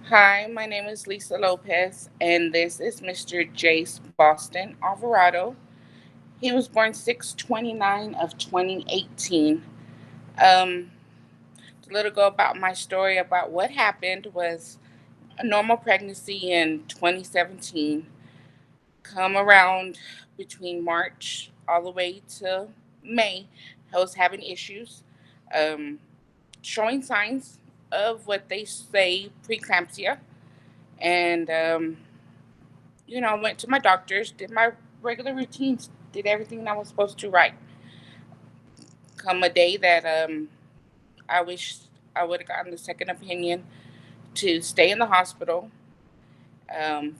Hi, my name is Lisa Lopez, and this is Mr. Jayce Boston Alvarado. He was born 6/29 of 2018. Um, a little go about my story about what happened was a normal pregnancy in 2017. Come around between March all the way to May, I was having issues, um, showing signs of what they say preeclampsia, and went to my doctors, did my regular routines, did everything I was supposed to right. Come a day that I wish I would have gotten the second opinion to stay in the hospital. Um,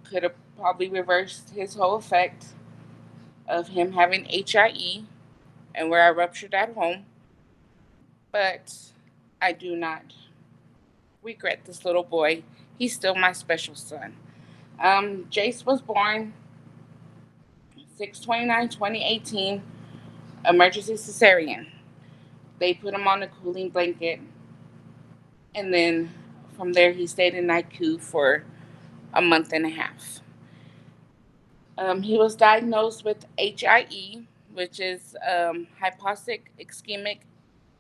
could have probably reversed his whole effect of him having HIE and where I ruptured at home. But I do not regret this little boy. He's still my special son. Jayce was born 6/29, 2018, emergency cesarean. They put him on a cooling blanket, and then from there he stayed in NICU for a month and a half. He was diagnosed with HIE, which is hypoxic ischemic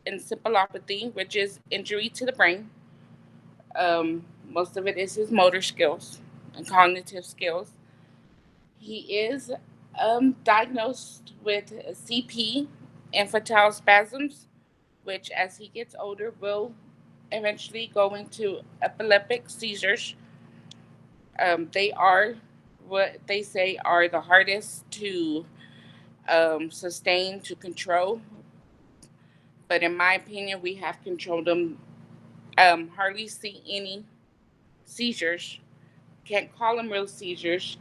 encephalopathy, which is injury to the brain. Most of it is his motor skills and cognitive skills. He is diagnosed with CP, infantile spasms, which as he gets older will eventually go into epileptic seizures. They are what they say are the hardest to sustain, to control. But in my opinion, we have controlled them. Hardly see any seizures. Can't call them real seizures,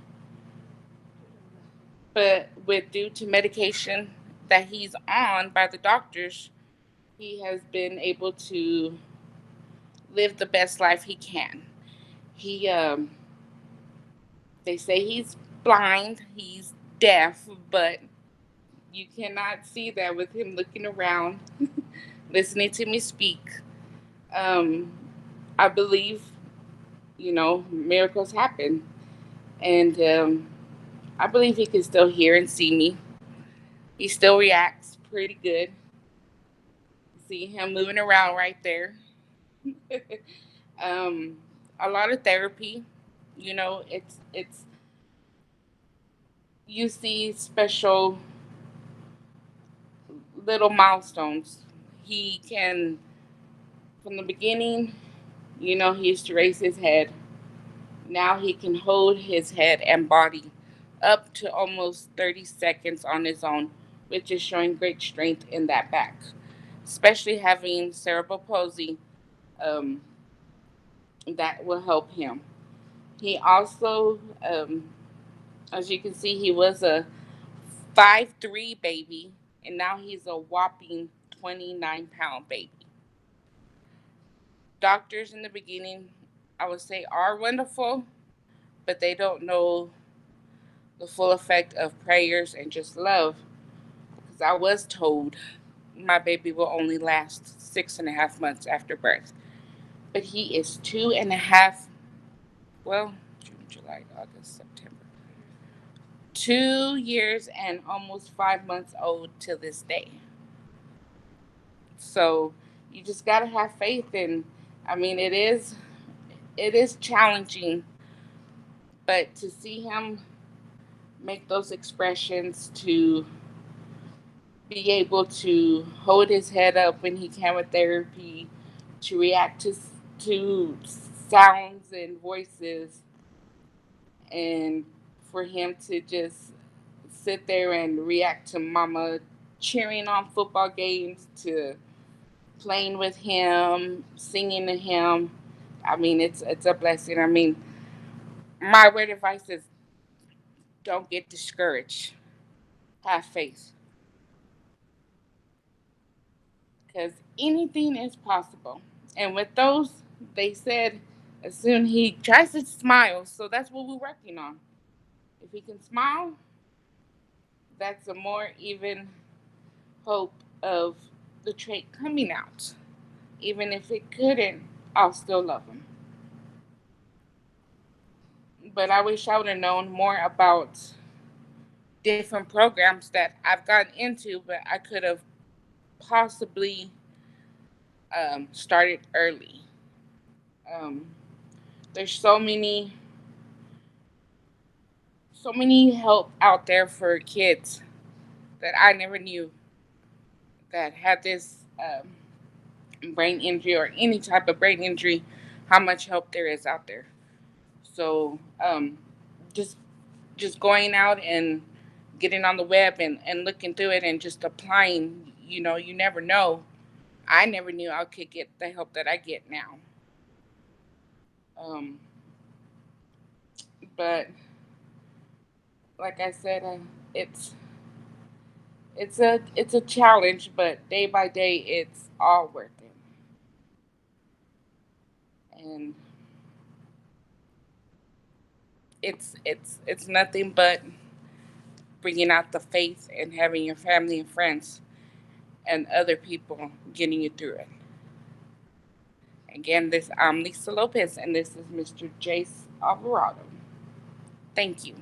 but with due to medication that he's on by the doctors, he has been able to live the best life he can. He They say he's blind, he's deaf, but you cannot see that with him looking around, listening to me speak. Um, I believe, miracles happen. And I believe he can still hear and see me. He still reacts pretty good. See him moving around right there. um, a lot of therapy. It's you see special little milestones. He can, from the beginning, he used to raise his head. Now he can hold his head and body up to almost 30 seconds on his own, which is showing great strength in that back, especially having cerebral palsy. Um, that will help him. He also, as you can see, he was a 5'3" baby, and now he's a whopping 29-pound baby. Doctors in the beginning, I would say, are wonderful, but they don't know the full effect of prayers and just love. Because I was told my baby will only last 6.5 months after birth. But he is 2.5, well, June, July, August, September. 2 years and almost 5 months old to this day. So you just gotta have faith, and I mean it is challenging, but to see him make those expressions, to be able to hold his head up when he can with therapy, to react to sounds and voices, and for him to just sit there and react to mama cheering on football games, to playing with him, singing to him. I mean, it's a blessing. I mean, my word of advice is don't get discouraged. Have faith, because anything is possible. And with those, they said, as soon he tries to smile, so that's what we're working on. If he can smile, that's a more even hope of the trait coming out. Even if it couldn't, I'll still love him. But I wish I would have known more about different programs that I've gotten into, but I could have possibly started early. Um, there's so many help out there for kids that I never knew that had this brain injury or any type of brain injury. How much help there is out there. So just just going out and getting on the web and looking through it and just applying. You never know. I never knew I could get the help that I get now. Um, but like I said, it's it's a challenge, but day by day, it's all worth it. And it's nothing but bringing out the faith and having your family and friends and other people getting you through it. Again, I'm Lisa Lopez, and this is Mr. Jayce Alvarado. Thank you.